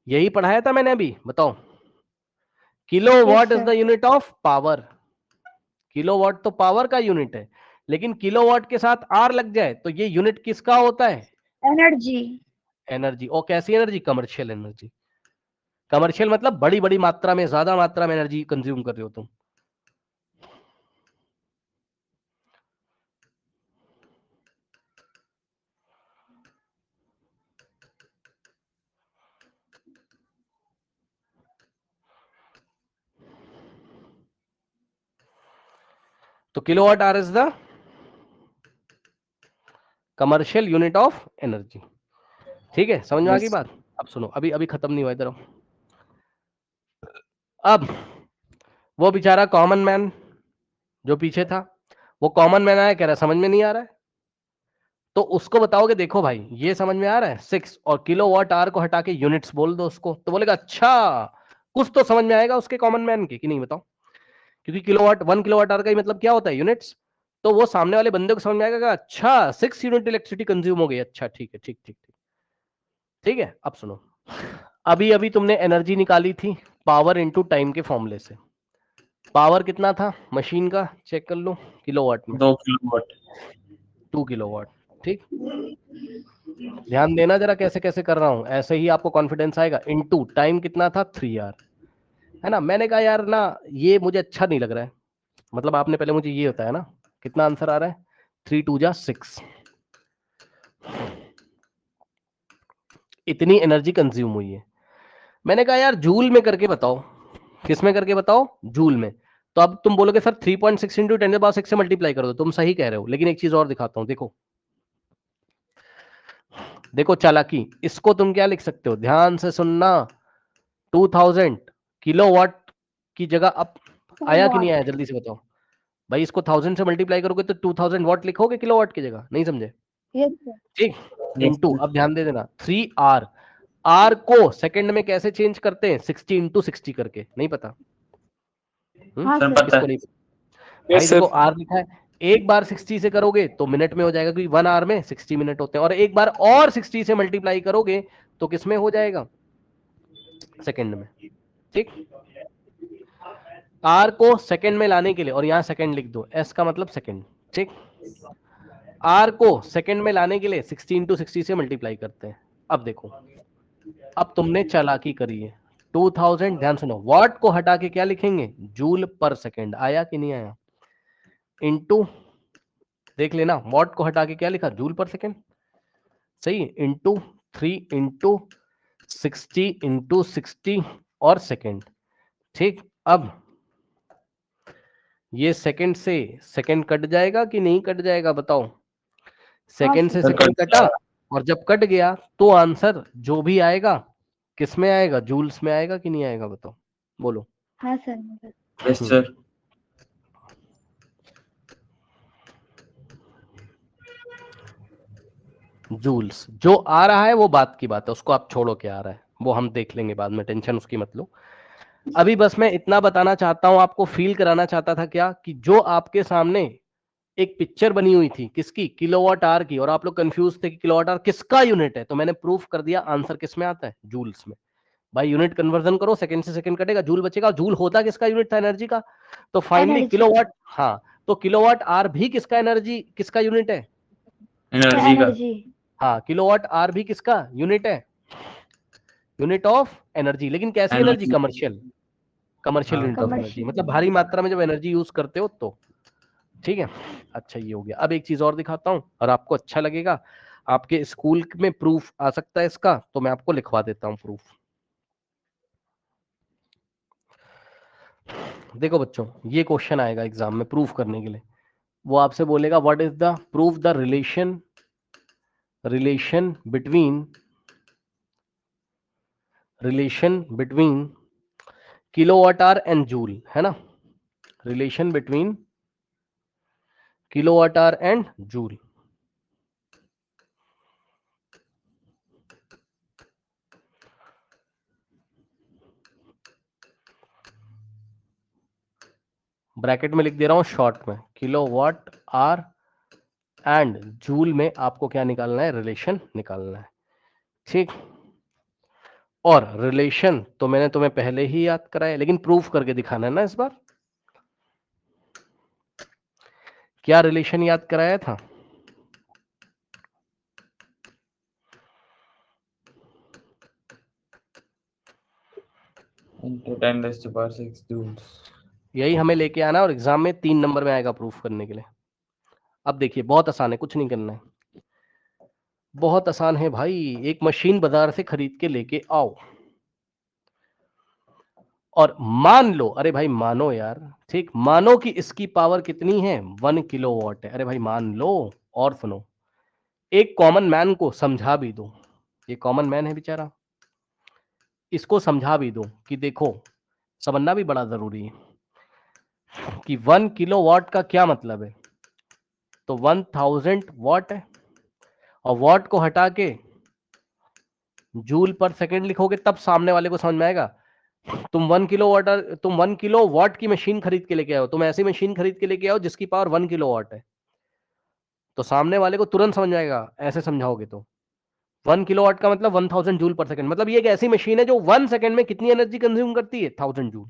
यही पढ़ाया था मैंने अभी। बताओ, kilowatt is sir. The unit of power. Kilowatt तो पावर का यूनिट है, लेकिन किलोवाट के साथ आर लग जाए तो ये यूनिट किसका होता है? Energy. एनर्जी। और कैसी एनर्जी? Commercial energy. कमर्शियल मतलब बड़ी बड़ी मात्रा में, ज्यादा मात्रा में एनर्जी कंज्यूम कर रहे हो तुम। तो kilowatt hour is the commercial unit of energy. ठीक है, समझ में आ गई Yes. बात? अब सुनो, अभी अभी खत्म नहीं हुआ, इधर आओ। अब वो बेचारा कॉमन मैन जो पीछे था, वो कॉमन मैन आया, कह रहा है समझ में नहीं आ रहा है, तो उसको बताओगे देखो भाई ये समझ में आ रहा है 6, और किलोवाट आवर को हटा के यूनिट्स बोल दो उसको, तो बोलेगा अच्छा कुछ तो समझ में आएगा उसके कॉमन मैन के, कि नहीं बताओ, क्योंकि किलोवाट 1 किलोवाट आवर का ही मतलब क्या होता है, यूनिट्स। तो वो सामने वाले बंदे को समझ में आएगा कि अच्छा 6 यूनिट इलेक्ट्रिसिटी कंज्यूम हो गई, अच्छा ठीक है, ठीक ठीक ठीक ठीक है। अब सुनो, अभी अभी तुमने एनर्जी निकाली थी पावर इनटू टाइम के फॉर्मूले से। पावर कितना था मशीन का, चेक कर लो किलोवाट में, 2 किलोवाट। 2 किलोवाट। ठीक, ध्यान देना जरा कैसे कैसे कर रहा हूं, ऐसे ही आपको कॉन्फिडेंस आएगा। इनटू टाइम कितना था 3 आवर, है ना। मैंने कहा यार ना ये मुझे अच्छा नहीं लग रहा है, मतलब आपने पहले मुझे ये बताया ना, कितना आंसर आ रहा है 3 2 जा 6, इतनी एनर्जी कंज्यूम हुई है। मैंने कहा यार जूल में करके बताओ, किस में करके बताओ, जूल में। तो अब तुम बोलोगे सर 3.6 इंटू 10⁻6 से मल्टीप्लाई कर दो, तुम सही कह रहे हो, लेकिन एक चीज और दिखाता हूं, देखो देखो चालाकी, इसको तुम क्या लिख सकते हो, ध्यान से सुनना, 2000 किलोवाट की जगह अब आया कि नहीं आया, जल्दी से बताओ भाई। इसको 1000 से मल्टीप्लाई करोगे तो 2000 वॉट लिखोगे किलोवाट की जगह, नहीं समझे, Yes, sir. ठीक। Yes, into, sir. अब ध्यान दे देना 3 आर, आर को सेकंड में कैसे चेंज करते हैं, 60 इंटू 60 करके, नहीं पता, हाँ सर सर। पता किसको है। नहीं पता भाई, Yes, देखो sir. आर लिखा है, एक बार 60 से करोगे तो मिनट में हो जाएगा, क्योंकि 1 आवर में 60 मिनट होते हैं, और एक बार और 60 से मल्टीप्लाई करोगे तो किसमें हो जाएगा, सेकंड में, ठीक। आर को सेकंड में लाने के लिए, और यहां सेकंड लिख दो, एस का मतलब सेकंड, ठीक। आर को सेकंड में लाने के लिए 60 इंटू 60 से मल्टीप्लाई करते हैं। अब देखो, अब तुमने चालाकी करी है, 2000, ध्यान सुनो, वॉट को हटा के क्या लिखेंगे, जूल पर सेकंड, आया कि नहीं आया, इंटू, देख लेना वॉट को हटा के क्या लिखा, जूल पर सेकंड, सही है, इंटू 3 इंटू 60 इंटू 60 और सेकंड, ठीक। अब ये सेकंड से सेकंड कट जाएगा कि नहीं कट जाएगा, बताओ, सेकंड से सर, सेकंड कटा, और जब कट गया तो आंसर जो भी आएगा किस में आएगा, जूल्स में आएगा कि नहीं आएगा, बताओ, बोलो। हाँ सर। Yes sir. जूल्स जो आ रहा है वो बात की बात है, उसको आप छोड़ो, क्या आ रहा है वो हम देख लेंगे बाद में, टेंशन उसकी मत लो। अभी बस मैं इतना बताना चाहता हूं, आपको फील कराना चाहता था क्या, कि जो आपके सामने एक पिक्चर बनी हुई थी किसकी, किलोवाट आवर की, और आप लोग कंफ्यूज थे कि किलोवाट आवर किसका यूनिट है, तो मैंने प्रूफ कर दिया आंसर किस में आता है, जूल्स में। भाई यूनिट कन्वर्जन करो, सेकंड से सेकंड कटेगा, जूल बचेगा, जूल होता किसका यूनिट था, एनर्जी का, तो फाइनली एनर्जी। किलोवाट, हाँ, तो किलोवाट आवर भी किसका, एनर्जी किसका यूनिट है, एनर्जी का। एनर्जी। हाँ, किलोवाट आवर भी किसका यूनिट है, यूनिट ऑफ एनर्जी, लेकिन कैसी एनर्जी, एनर्जी। कमर्शियल, कमर्शियल हाँ। यूनिट ऑफ एनर्जी, मतलब भारी मात्रा में जब एनर्जी यूज करते हो तो, ठीक है। अच्छा ये हो गया, अब एक चीज और दिखाता हूं और आपको अच्छा लगेगा, आपके स्कूल में प्रूफ आ सकता है इसका, तो मैं आपको लिखवा देता हूं प्रूफ। देखो बच्चों, ये क्वेश्चन आएगा एग्जाम में प्रूफ करने के लिए, वो आपसे बोलेगा what is the proof the relation between kilowatt hour and joule, है ना, relation between kilowatt hour and joule. Bracket में लिख दे रहा हूं शॉर्ट में, किलोवाट आवर एंड जूल में आपको क्या निकालना है, रिलेशन निकालना है, ठीक। और रिलेशन तो मैंने तुम्हें पहले ही याद कराया, लेकिन प्रूफ करके दिखाना है ना इस बार। क्या रिलेशन याद कराया था, into 10⁻6 joules। यही हमें लेके आना और एग्जाम में 3 नंबर में आएगा प्रूफ करने के लिए। अब देखिए बहुत आसान है, कुछ नहीं करना है, बहुत आसान है भाई। एक मशीन बाजार से खरीद के लेके आओ, और मान लो, अरे भाई मानो यार, ठीक, मानो कि इसकी पावर कितनी है, 1 किलोवाट है, अरे भाई मान लो, और सुनो, एक कॉमन मैन को समझा भी दो, ये कॉमन मैन है बेचारा, इसको समझा भी दो कि देखो, समझना भी बड़ा जरूरी है कि 1 किलोवाट का क्या मतलब है, तो 1000 वॉट है, और वॉट को हटा के जूल पर सेकंड लिखोगे तब सामने वाले को समझ में आएगा। तुम 1 किलो वॉट की मशीन खरीद के लेके आओ, तुम ऐसी मशीन खरीद के लेके आओ जिसकी पावर 1 किलो वॉट है, तो सामने वाले को तुरंत समझ आएगा ऐसे समझाओगे तो। 1 किलो वॉट का मतलब 1000 जूल पर सेकंड, मतलब ये एक ऐसी मशीन है जो 1 सेकंड में कितनी एनर्जी कंज्यूम करती है, 1000 जूल।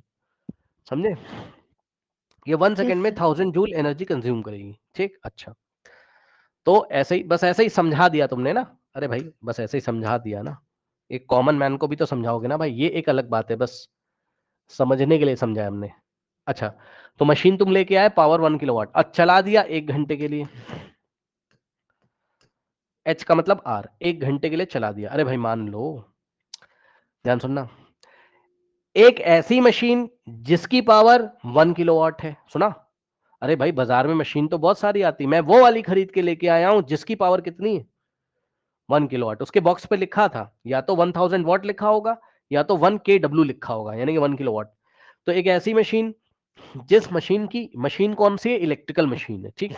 समझे? ये 1 सेकंड में sir. 1000 जूल एनर्जी कंज्यूम करेगी। ठीक, अच्छा, तो ऐसे ही, बस ऐसे ही समझा दिया तुमने ना। अरे भाई बस ऐसे ही समझा दिया ना, एक कॉमन मैन को भी तो समझाओगे ना भाई, ये एक अलग बात है, बस समझने के लिए समझाया हमने। अच्छा, तो मशीन तुम लेके आए पावर 1 किलोवाट, अब चला दिया 1 घंटे के लिए, एच का मतलब आर, 1 घंटे के लिए चला दिया। अरे भाई मान लो, ध्यान सुनना, एक ऐसी मशीन जिसकी पावर 1 किलोवाट है, सुना? अरे भाई बाजार में मशीन तो बहुत सारी आती, मैं वो वाली खरीद के लेके आया हूं जिसकी पावर कितनी है, 1 किलोवाट। उसके बॉक्स पे लिखा था या तो 1000 वॉट लिखा होगा या तो 1 kW लिखा होगा, यानी कि 1 किलोवाट। तो एक ऐसी मशीन, जिस मशीन कौन सी है, इलेक्ट्रिकल मशीन है, ठीक।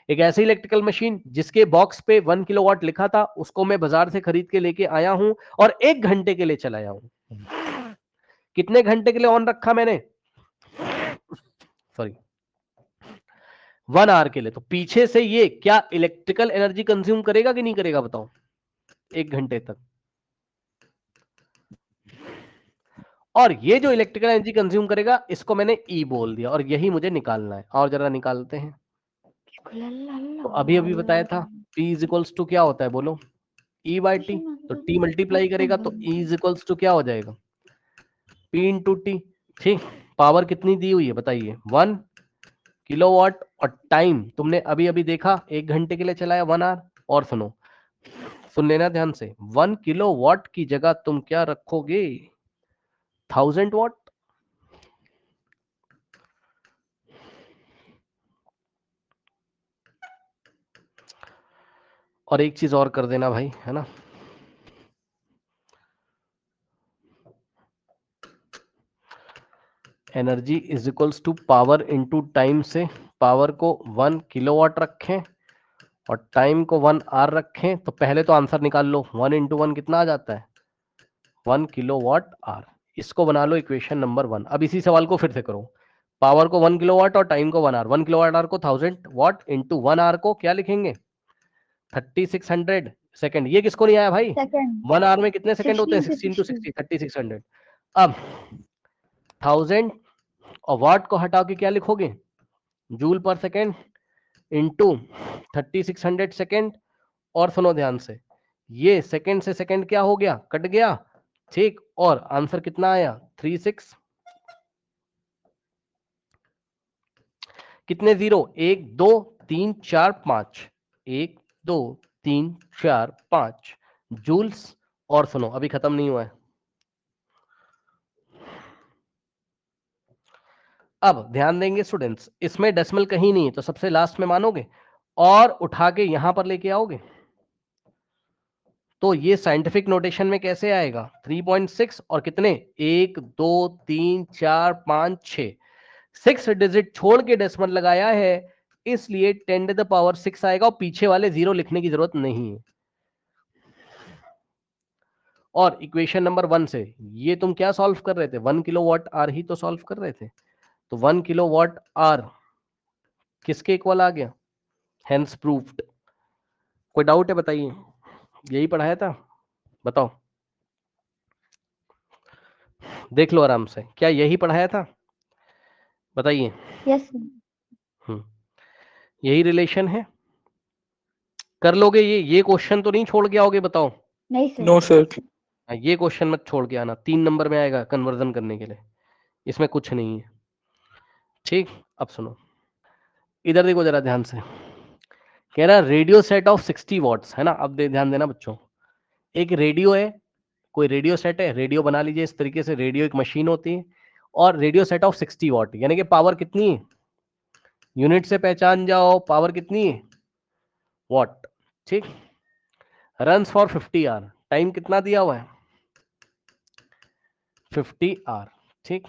एक ऐसी इलेक्ट्रिकल मशीन जिसके बॉक्स पे 1 किलोवाट लिखा था, उसको मैं बाजार से खरीद के लेके आया हूं और 1 घंटे के लिए चलाया हूं। कितने घंटे के लिए ऑन रखा मैंने, सॉरी 1 आवर के लिए। तो पीछे से ये क्या इलेक्ट्रिकल एनर्जी कंज्यूम करेगा कि नहीं करेगा, बताओ, 1 घंटे तक। और ये जो इलेक्ट्रिकल एनर्जी कंज्यूम करेगा, इसको मैंने ई बोल दिया, और यही मुझे निकालना है। और जरा निकालते हैं। तो अभी अभी बताया था P इज इक्वल्स टू क्या होता है, बोलो, E बाई टी। तो T मल्टीप्लाई करेगा तो E इज इक्वल्स टू क्या हो जाएगा, P इंटू टी। ठीक, पावर कितनी दी हुई है बताइए, 1 किलोवाट, और टाइम तुमने अभी अभी देखा 1 घंटे के लिए चलाया, 1 आवर। और सुनो, सुन लेना ध्यान से, 1 किलोवाट की जगह तुम क्या रखोगे, 1000 वॉट। और एक चीज और कर देना भाई, है ना, energy is equals to power into time से पावर को 1 किलोवाट रखें और टाइम को 1 आवर रखें, तो पहले तो आंसर निकाल लो, 1 इंटू 1 कितना आ जाता है, 1 किलोवाट आवर। इसको बना लो इक्वेशन नंबर 1। अब इसी सवाल को फिर से करो, पावर को 1 किलोवाट और टाइम को 1 आवर, 1 किलोवाट आवर को 1000 वॉट इंटू 1 आवर को क्या लिखेंगे, 3600 सेकंड। ये किसको नहीं आया भाई, Second. 1 आवर में कितने सेकंड होते हैं, 16 16 to टू 60, 3600। अब 1000 और वाट को हटा के क्या लिखोगे, जूल पर सेकेंड इंटू 3600 सेकेंड। और सुनो ध्यान से, ये सेकेंड से सेकेंड क्या हो गया, कट गया, ठीक। और आंसर कितना आया, 36, कितने जीरो, 1 2 3 4 5, 1 2 3 4 5 जूल्स। और सुनो अभी खत्म नहीं हुआ है, अब ध्यान देंगे स्टूडेंट्स, इसमें डेसिमल कहीं नहीं है, तो सबसे लास्ट में मानोगे और उठा के यहां पर लेके आओगे, तो ये साइंटिफिक नोटेशन में कैसे आएगा, 3.6 और कितने, 1 2 3 4 5 6, 6 डिजिट छोड़ के डेसिमल लगाया है, इसलिए 10 टू द पावर 6 आएगा, और पीछे वाले जीरो लिखने की जरूरत नहीं है। और इक्वेशन नंबर 1 से ये तुम क्या सॉल्व कर रहे थे, 1 किलोवाट आवर ही तो सॉल्व कर रहे थे, तो 1 किलोवाट आवर किसके इक्वल आ गया, हेंस प्रूव्ड। कोई डाउट है बताइए, यही पढ़ाया था, बताओ, देख लो आराम से, क्या यही पढ़ाया था, बताइए। Yes, sir. यही रिलेशन है, कर लोगे ये क्वेश्चन तो नहीं छोड़ के आओगे, बताओ। नहीं sir. No, sir. ये क्वेश्चन मत छोड़ के आना, 3 नंबर में आएगा कन्वर्जन करने के लिए, इसमें कुछ नहीं है, ठीक। अब सुनो, इधर देखो जरा ध्यान से, कह रहा रेडियो सेट ऑफ 60 वॉट्स, है ना। अब ध्यान देना बच्चों, एक रेडियो है, कोई रेडियो सेट है, रेडियो बना लीजिए इस तरीके से, रेडियो एक मशीन होती है, और रेडियो सेट ऑफ 60 वॉट, यानी कि पावर कितनी है, यूनिट से पहचान जाओ, पावर कितनी है, वॉट, ठीक। रन्स फॉर 50 आवर, टाइम कितना दिया हुआ है, 50 आवर, ठीक।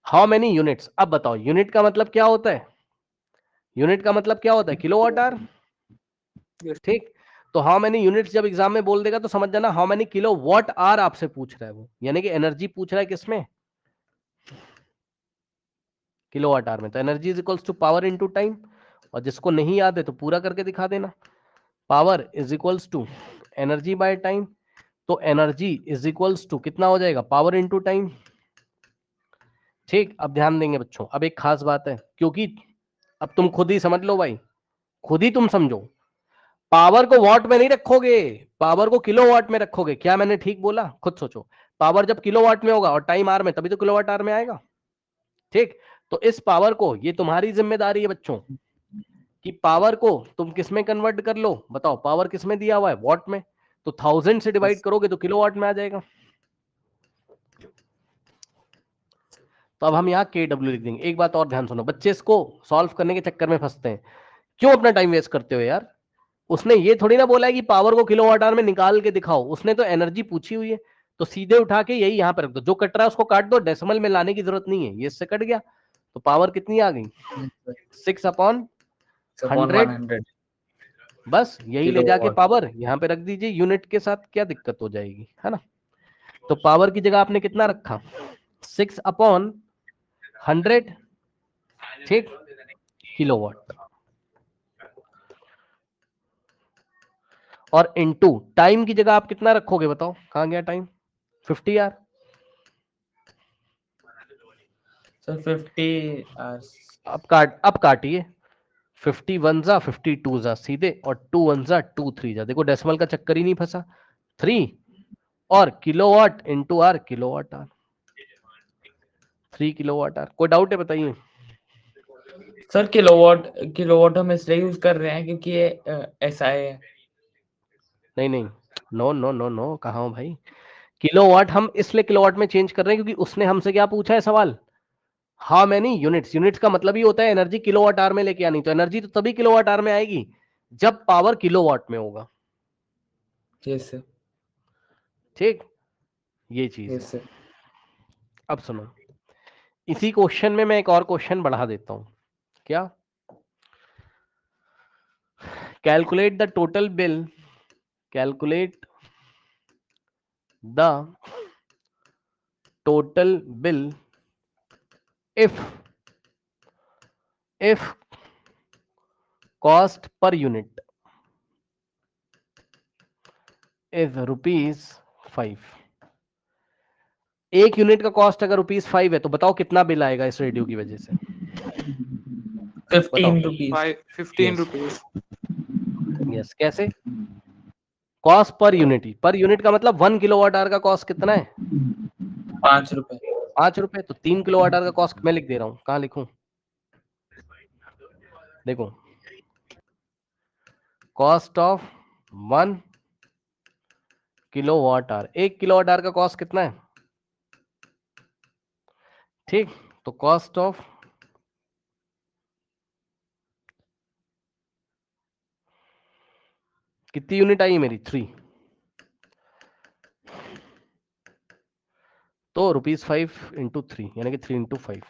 हाउ मेनी यूनिट्स, अब बताओ यूनिट का मतलब क्या होता है, यूनिट का मतलब क्या होता है? Kilowatt hour. Yes. ठीक, तो हाउ मेनी यूनिट्स जब एग्जाम में बोल देगा तो समझ जाना हाउ मेनी किलोवाट आवर आपसे पूछ रहा है वो, यानी कि एनर्जी पूछ रहा है किसमें? किलोवाट आवर में। तो energy is equals to power into time, और जिसको नहीं याद है तो पूरा करके दिखा देना। Power is equals to energy by time, तो एनर्जी इज इक्वल्स टू कितना हो जाएगा? Power into time. ठीक, अब ध्यान देंगे बच्चों, अब एक खास बात है, क्योंकि अब तुम खुद ही समझ लो भाई, खुद ही तुम समझो, पावर को वॉट में नहीं रखोगे, पावर को किलोवाट में रखोगे। क्या मैंने ठीक बोला? खुद सोचो, पावर जब किलोवाट में होगा और टाइम आर में, तभी तो किलोवाट आर में आएगा। ठीक, तो इस पावर को, ये तुम्हारी जिम्मेदारी है बच्चों, कि पावर को तुम किस में कन्वर्ट कर लो। बताओ, पावर किस में दिया हुआ है? वॉट में। तो 1000 से डिवाइड करोगे तो किलोवाट में आ जाएगा। तो अब हम यहाँ KW लिख देंगे। एक बात और ध्यान सुनो बच्चे, इसको सॉल्व करने के चक्कर में फंसते हैं। क्यों अपना टाइम वेस्ट करते हो यार? उसने ये थोड़ी ना बोला है कि पावर को किलोवाट आवर में निकाल के दिखाओ, उसने तो एनर्जी पूछी हुई है, तो सीधे उठा के यही यहाँ पे रख दो। जो कट रहा है उसको काट दो, डेसिमल में लाने की जरूरत नहीं है, ये इससे कट गया। तो पावर कितनी आ गई? 6/100। 100 बस यही ले जाके किलोवाट। पावर यहाँ पे रख दीजिए, यूनिट के साथ क्या दिक्कत हो जाएगी, है ना? तो पावर की जगह आपने कितना रखा? 6/100। ठीक, किलोवाट। और इनटू टाइम की जगह आप कितना रखोगे? बताओ, कहां गया टाइम? 50 यार। Sir 50 hours। अब काटिए, 51 जा 52 जा सीधे, और 2 1 जा 2 3 जा। देखो डेसिमल का चक्कर ही नहीं फंसा। 3 और kilowatt into hour, kilowatt hour, 3 kilowatt hour. कोई डाउट है बताइए? सर किलोवाट हम इसलिए यूज कर रहे हैं क्योंकि ये SI है। नहीं नहीं, नो नो नो नो, कहाँ हो भाई? किलोवाट हम इसलिए किलोवाट में चेंज कर रहे हैं क्योंकि उसने हमसे क्या पूछा है सवाल? How many units. यूनिट्स का मतलब ही होता है एनर्जी किलोवाट आवर में लेके आनी। तो एनर्जी तो तभी किलोवाट आवर में आएगी जब पावर किलोवाट में होगा। Yes sir. ठीक, ये चीज यस है। सर। अब सुनो, इसी क्वेश्चन में मैं एक और क्वेश्चन बढ़ा देता हूं। क्या? Calculate the total bill, calculate the total bill if cost per unit is ₹5। एक यूनिट का कॉस्ट अगर ₹5 है तो बताओ कितना बिल आएगा इस रेडियो की वजह से? 15 rupees। 15 rupees। यस, कैसे? कॉस्ट पर यूनिट का मतलब 1 किलोवाट आवर का कॉस्ट कितना है? 5 रुपए। ₹5। तो 3 किलोवाट आवर का कॉस्ट मैं लिख दे रहा हूं। कहां लिखूं? देखो, cost of 1 kilowatt our, 1 kilowatt our का कॉस्ट कितना है? ठीक, तो कॉस्ट ऑफ कितनी यूनिट आई मेरी? 3। तो ₹5 इंटू 3 यानी कि 3 इंटू 5।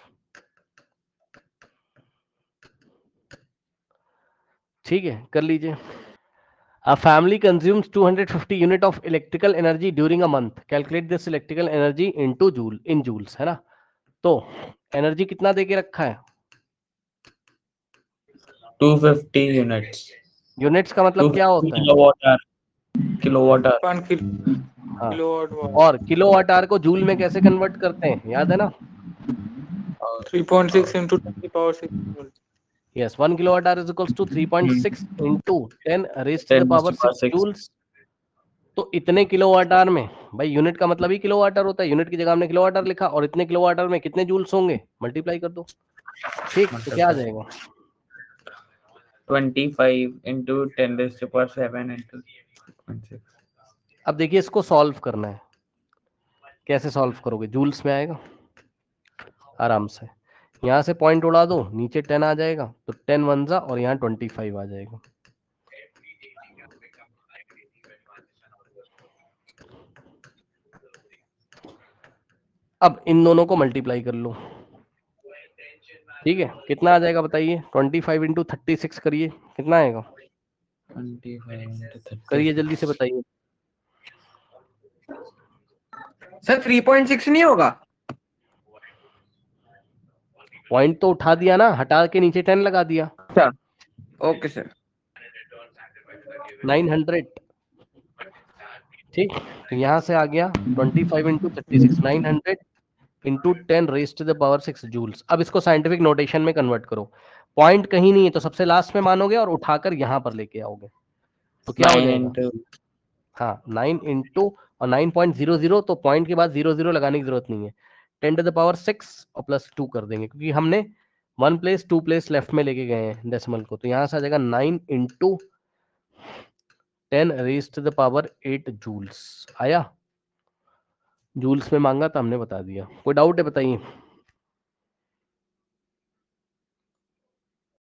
ठीक है, कर लीजिए। A family consumes 250 unit of electrical energy during a month. Calculate this electrical energy into joule in joules, है ना? तो एनर्जी कितना दे के रखा है? 250 यूनिट्स। यूनिट्स का मतलब क्या होता है? Kilowatt hour. Kilowatt hour. 1 हाँ, kilowatt watt। और किलोवाट आवर को जूल में कैसे कन्वर्ट करते हैं, याद है ना? 3.6 into 10 to the power 6 joules। Yes, 1 kilowatt hour is equals to 3.6 into 10 raise to the 10 power to the 6 6। Joules. तो इतने किलोवाट आवर में, भाई यूनिट का मतलब ही किलोवाट आवर होता है, यूनिट की जगह हमने किलोवाट आवर लिखा, और इतने किलोवाट आवर में कितने जूल्स होंगे? मल्टीप्लाई कर दो। ठीक, तो क्या आ जाएगा? 25 into 10 raised to power 7 into 6। अब देखिए, इसको सॉल्व करना है। कैसे सॉल्व करोगे? जूल्स में आएगा आराम से। यहाँ से पॉइंट उड़ा दो, नीचे 10 आ जाएगा, तो 10 1 जा, और यहाँ 25 आ जाएगा। अब इन दोनों को मल्टीप्लाई कर लो। ठीक है, कितना आ जाएगा बताइए? 25 इंटू 36 करिए, कितना आएगा? 25 into 30. करिए जल्दी से बताइए। सर 3.6 नहीं होगा? पॉइंट तो उठा दिया ना, हटा के नीचे 10 लगा दिया। अच्छा ओके सर। 900। ठीक, तो यहाँ से आ गया 25 into 36, 900 into 10 raised to the power 6 joules. अब इसको साइंटिफिक नोटेशन में कन्वर्ट करो। पॉइंट कहीं नहीं है तो सबसे लास्ट में मानोगे और उठाकर यहाँ पर लेके आओगे, तो क्या हो 9 जाएगा? into हाँ 9 इंटू और 9.00, तो पॉइंट के बाद 00 लगाने की जरूरत नहीं है। 10 टू द पावर 6 और प्लस 2 कर देंगे, क्योंकि हमने 1 प्लेस 2 प्लेस लेफ्ट में लेके गए हैं डेसिमल को। तो यहाँ से आ जाएगा 9 into 10 raised to the power 8 joules. आया? जूल्स में मांगा तो हमने बता दिया। कोई डाउट है बताइए?